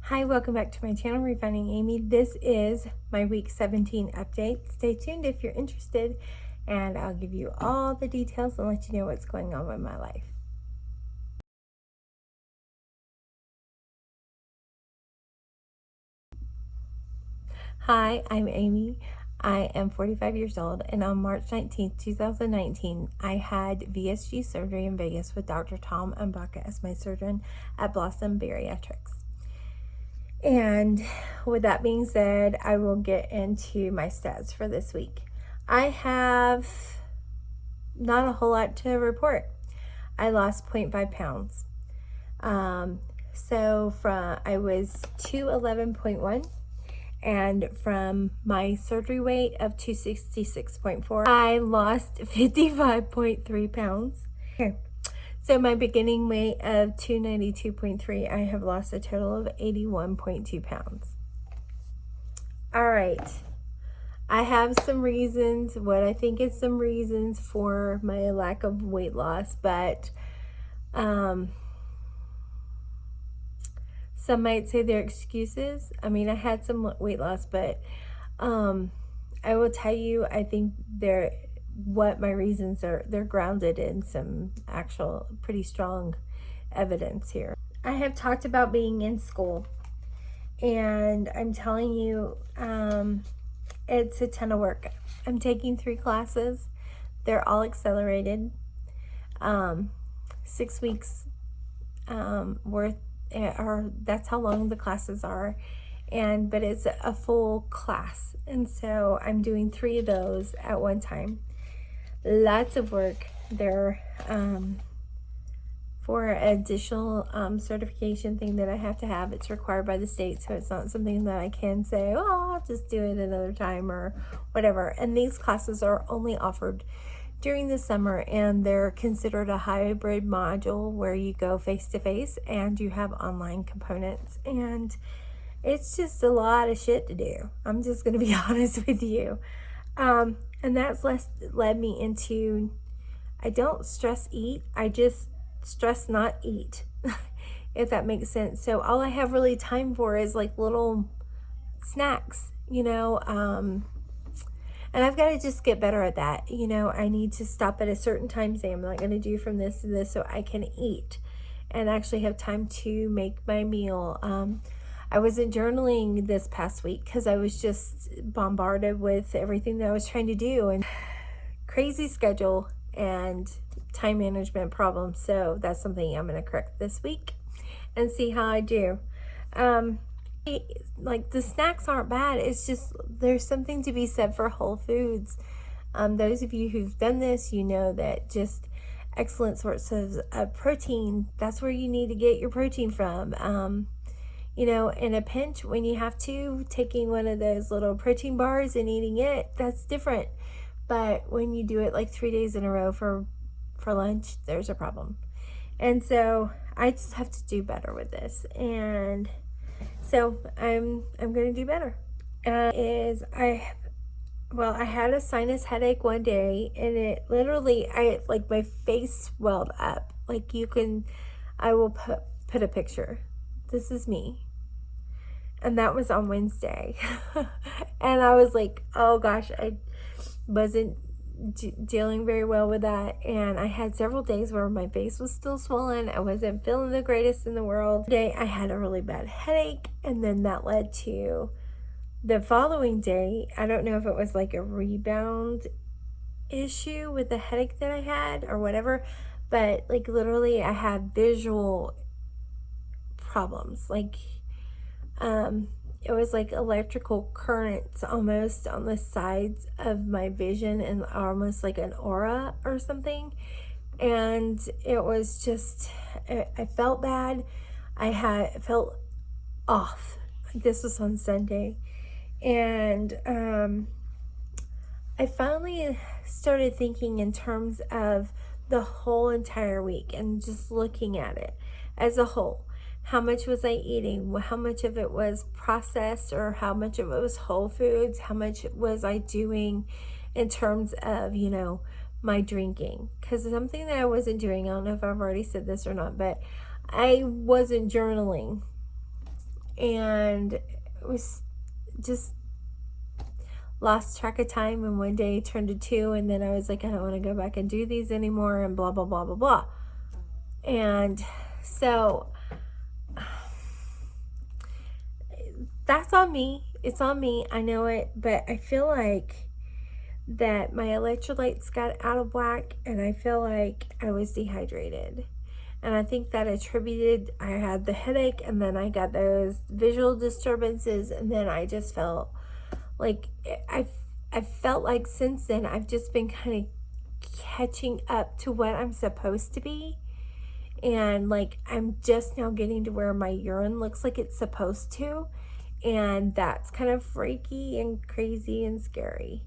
Hi, welcome back to my channel, Refining Amy. This is my week 17 update. Stay tuned if you're interested, and I'll give you all the details and let you know what's going on with my life. Hi, I'm Amy. I am 45 years old, and on March 19th, 2019, I had VSG surgery in Vegas with Dr. Tom Mbaka as my surgeon at Blossom Bariatrics. And with that being said, I will get into my stats for this week. I have not a whole lot to report. I lost 0.5 pounds. So I was 211.1, and from my surgery weight of 266.4, I lost 55.3 pounds. Here. So my beginning weight of 292.3, I have lost a total of 81.2 pounds. All right. I have some reasons, what I think is some reasons for my lack of weight loss, but some might say they're excuses. I mean, I had some weight loss, but I will tell you, I think what my reasons are, they're grounded in some actual pretty strong evidence here. I have talked about being in school, and I'm telling you, it's a ton of work. I'm taking 3 classes. They're all accelerated. 6 weeks worth, or that's how long the classes are. But it's a full class. And so I'm doing 3 of those at one time. Lots of work. They're for additional certification thing that I have to have. It's required by the state, so it's not something that I can say, oh, I'll just do it another time or whatever. And these classes are only offered during the summer, and they're considered a hybrid module where you go face-to-face and you have online components. And it's just a lot of shit to do. I'm just going to be honest with you. And that's led me into, I don't stress eat, I just stress not eat, if that makes sense. So all I have really time for is like little snacks, and I've got to just get better at that. I need to stop at a certain time, say I'm not going to do from this to this, so I can eat and actually have time to make my meal. I wasn't journaling this past week because I was just bombarded with everything that I was trying to do, and crazy schedule and time management problems. So that's something I'm going to correct this week and see how I do. Like, the snacks aren't bad. It's just there's something to be said for whole foods. Those of you who've done this, you know that just excellent sources of protein, that's where you need to get your protein from. In a pinch, when you have to, taking one of those little protein bars and eating it, that's different. But when you do it like 3 days in a row for lunch, there's a problem. And so I just have to do better with this. And so I'm going to do better. I had a sinus headache one day, and it literally, my face swelled up. I will put a picture. This is me. And that was on Wednesday. And I was like, oh gosh, I wasn't dealing very well with that. And I had several days where my face was still swollen. I wasn't feeling the greatest in the world. Today I had a really bad headache, and then that led to the following day, I don't know if it was like a rebound issue with the headache that I had or whatever, but like literally I had visual problems. It was like electrical currents almost on the sides of my vision, and almost like an aura or something. And it was just, I felt bad. I felt off. This was on Sunday. And I finally started thinking in terms of the whole entire week and just looking at it as a whole. How much was I eating? How much of it was processed, or how much of it was whole foods? How much was I doing in terms of, my drinking? Because something that I wasn't doing, I don't know if I've already said this or not, but I wasn't journaling. and it was just lost track of time, and one day turned to 2, and then I was like, I don't want to go back and do these anymore, and blah blah blah blah blah. And so that's on me. It's on me. I know it, but I feel like that my electrolytes got out of whack, and I feel like I was dehydrated. And I think that I had the headache, and then I got those visual disturbances, and then I just felt like I felt like since then I've just been kind of catching up to what I'm supposed to be. And like I'm just now getting to where my urine looks like it's supposed to. And that's kind of freaky and crazy and scary.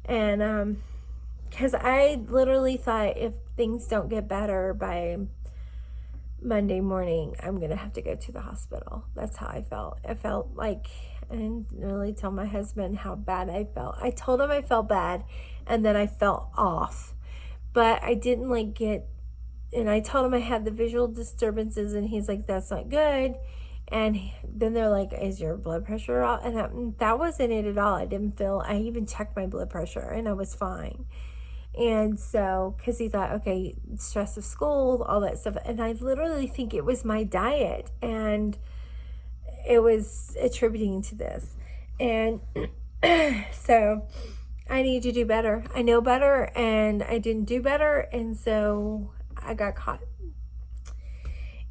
And because I literally thought if things don't get better by Monday morning, I'm gonna have to go to the hospital. That's how I felt. I felt like, I didn't really tell my husband how bad I felt. I told him I felt bad, and then I felt off, but I didn't like get, and I told him I had the visual disturbances, and he's like, that's not good. And then they're like, is your blood pressure off? And that wasn't it at all. I even checked my blood pressure, and I was fine. And so, because he thought, okay, stress of school, all that stuff. And I literally think it was my diet, and it was attributing to this. And so I need to do better. I know better, and I didn't do better. And so I got caught.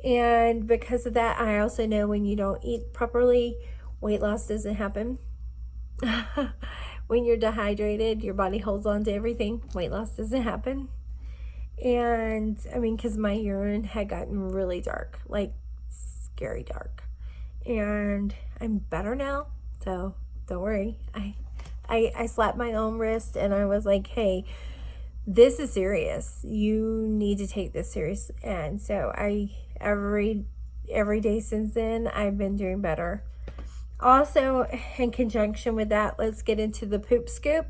And because of that, I also know when you don't eat properly, weight loss doesn't happen. When you're dehydrated, your body holds on to everything. Weight loss doesn't happen. And I mean, because my urine had gotten really dark, like scary dark. And I'm better now, so don't worry. I slapped my own wrist, and I was like, hey, this is serious. You need to take this serious. And so every day since then, I've been doing better. Also, in conjunction with that, let's get into the poop scoop.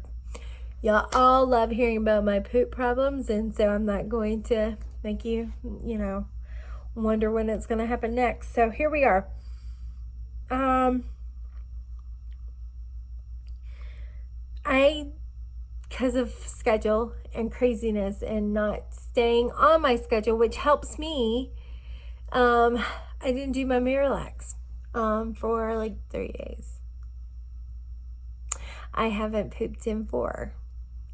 Y'all all love hearing about my poop problems, and so I'm not going to make you, wonder when it's going to happen next. So here we are. Because of schedule and craziness and not staying on my schedule, which helps me, I didn't do my Miralax for like 30 days. I haven't pooped in 4.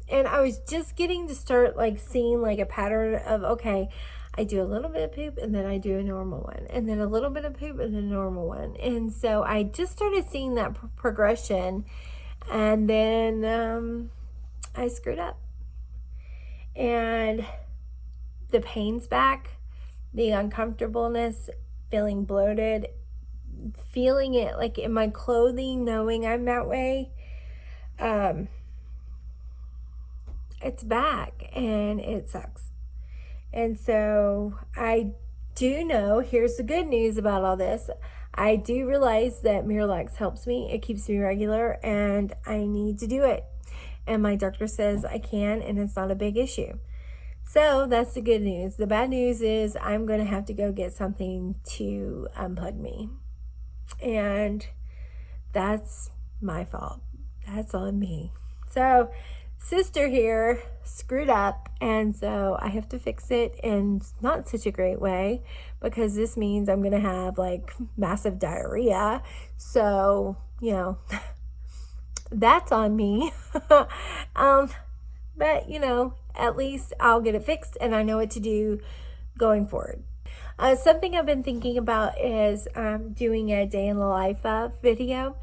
And I was just getting to start like seeing like a pattern of, okay, I do a little bit of poop, and then I do a normal one, and then a little bit of poop and a normal one. And so I just started seeing that progression, and then I screwed up. And the pain's back, the uncomfortableness, feeling bloated, feeling it like in my clothing, knowing I'm that way. It's back, and it sucks. And so I do know, here's the good news about all this. I do realize that Miralax helps me. It keeps me regular, and I need to do it. And my doctor says I can, and it's not a big issue. So that's the good news. The bad news is I'm going to have to go get something to unplug me. And that's my fault. That's on me. So sister here screwed up, and so I have to fix it in not such a great way, because this means I'm gonna have like massive diarrhea. So that's on me. But at least I'll get it fixed, and I know what to do going forward. Something I've been thinking about is doing a day in the life of video.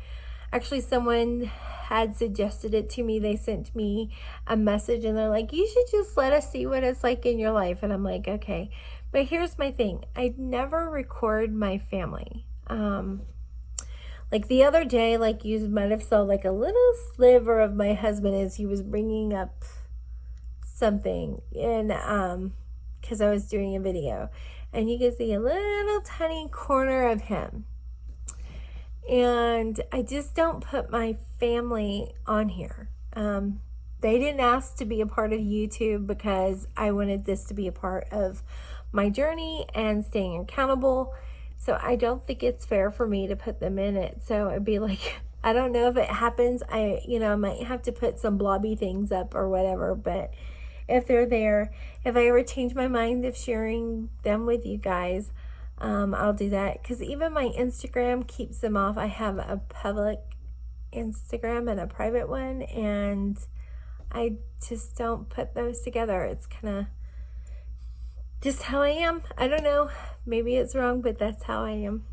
Actually, someone had suggested it to me. They sent me a message, and they're like, you should just let us see what it's like in your life. And I'm like, okay. But here's my thing. I never record my family. Like the other day, like you might have saw like a little sliver of my husband as he was bringing up something in, because I was doing a video. And you can see a little tiny corner of him. And I just don't put my family on here. They didn't ask to be a part of YouTube, because I wanted this to be a part of my journey and staying accountable. So I don't think it's fair for me to put them in it. So it'd be like, I don't know if it happens. I might have to put some blobby things up or whatever, but if they're there, if I ever change my mind of sharing them with you guys, I'll do that. Because even my Instagram keeps them off. I have a public Instagram and a private one, and I just don't put those together. It's kind of just how I am. I don't know. Maybe it's wrong, but that's how I am.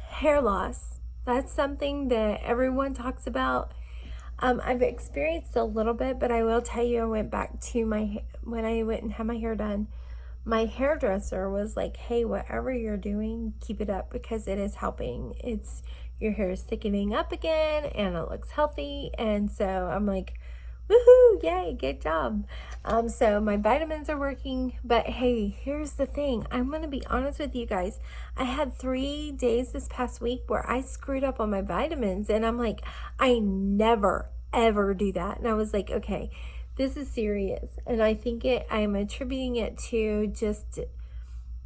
Hair loss. That's something that everyone talks about. I've experienced a little bit, but I will tell you, I went back to when I went and had my hair done, my hairdresser was like, hey, whatever you're doing, keep it up, because it is helping. Your hair is thickening up again and it looks healthy. And so I'm like, woohoo, yay, good job. So my vitamins are working, but hey, here's the thing. I'm going to be honest with you guys. I had 3 days this past week where I screwed up on my vitamins, and I'm like, I never, ever do that. And I was like, okay, this is serious. And I'm attributing it to just,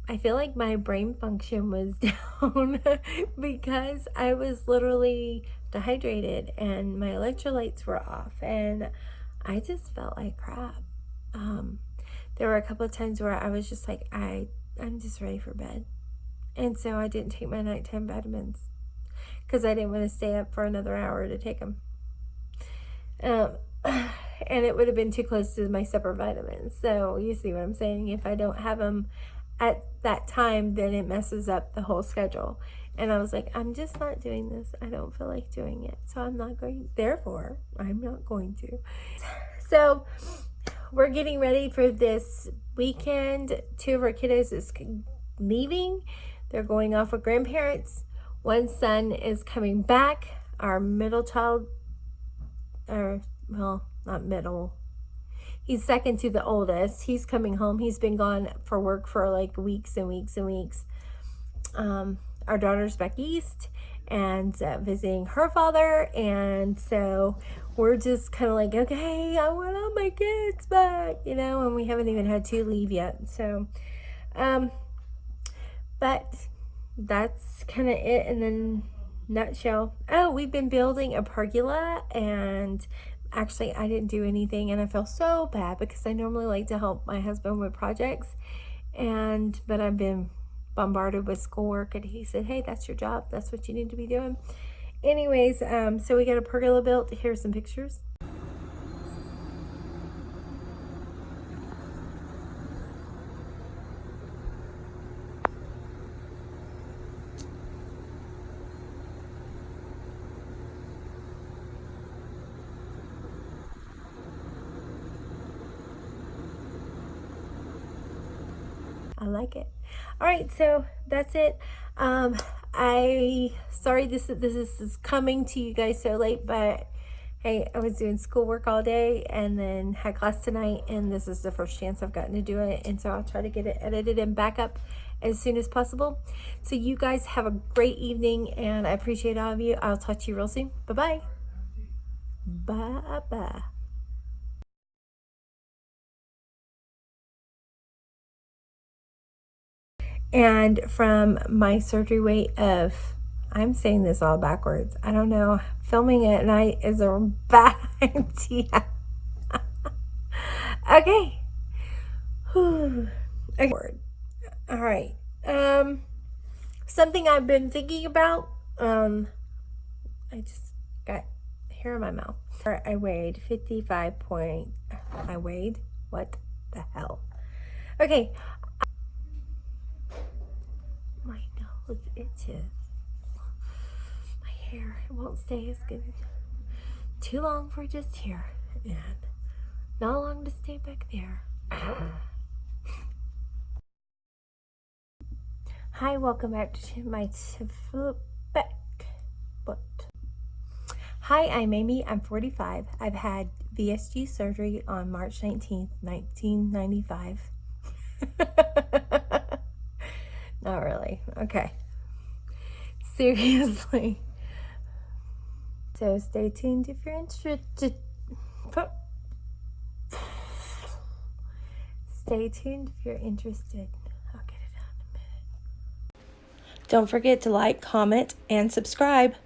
I feel like my brain function was down because I was literally dehydrated and my electrolytes were off, and I just felt like crap. There were a couple of times where I was just like, I'm just ready for bed. And so I didn't take my nighttime vitamins because I didn't want to stay up for another hour to take them. And it would have been too close to my supper vitamins. So you see what I'm saying? If I don't have them at that time, then it messes up the whole schedule. And I was like, I'm just not doing this. I don't feel like doing it. So I'm not going to. So we're getting ready for this weekend. 2 of our kiddos is leaving. They're going off with grandparents. One son is coming back. Our middle child, not middle. He's second to the oldest. He's coming home. He's been gone for work for like weeks and weeks and weeks. Our daughter's back east and visiting her father. And so we're just kind of like, okay, I want all my kids back, and we haven't even had 2 leave yet. So, but that's kind of it in a nutshell. Oh, we've been building a pergola, and actually I didn't do anything, and I feel so bad because I normally like to help my husband with projects, but I've been bombarded with schoolwork, and he said, hey, that's your job, that's what you need to be doing. Anyways, so we got a pergola built. Here's some pictures. I like it. All right, so that's it. Sorry this is coming to you guys so late, but hey, I was doing schoolwork all day and then had class tonight, and this is the first chance I've gotten to do it, and so I'll try to get it edited and back up as soon as possible. So you guys have a great evening, and I appreciate all of you. I'll talk to you real soon. Bye-bye. Bye-bye. And from my surgery weight of, I'm saying this all backwards, I don't know, filming at night is a bad idea. Okay. Okay. All right. Something I've been thinking about, I just got hair in my mouth. I weighed 55 what the hell? Okay. My nose itches. My hair, it won't stay as good. Too long for just here, and not long to stay back there. Hi, welcome back to my back. Hi, I'm Amy. I'm 45. I've had VSG surgery on March 19th, 1995. Not really. Okay. Seriously. So stay tuned if you're interested. Stay tuned if you're interested. I'll get it out in a minute. Don't forget to like, comment, and subscribe.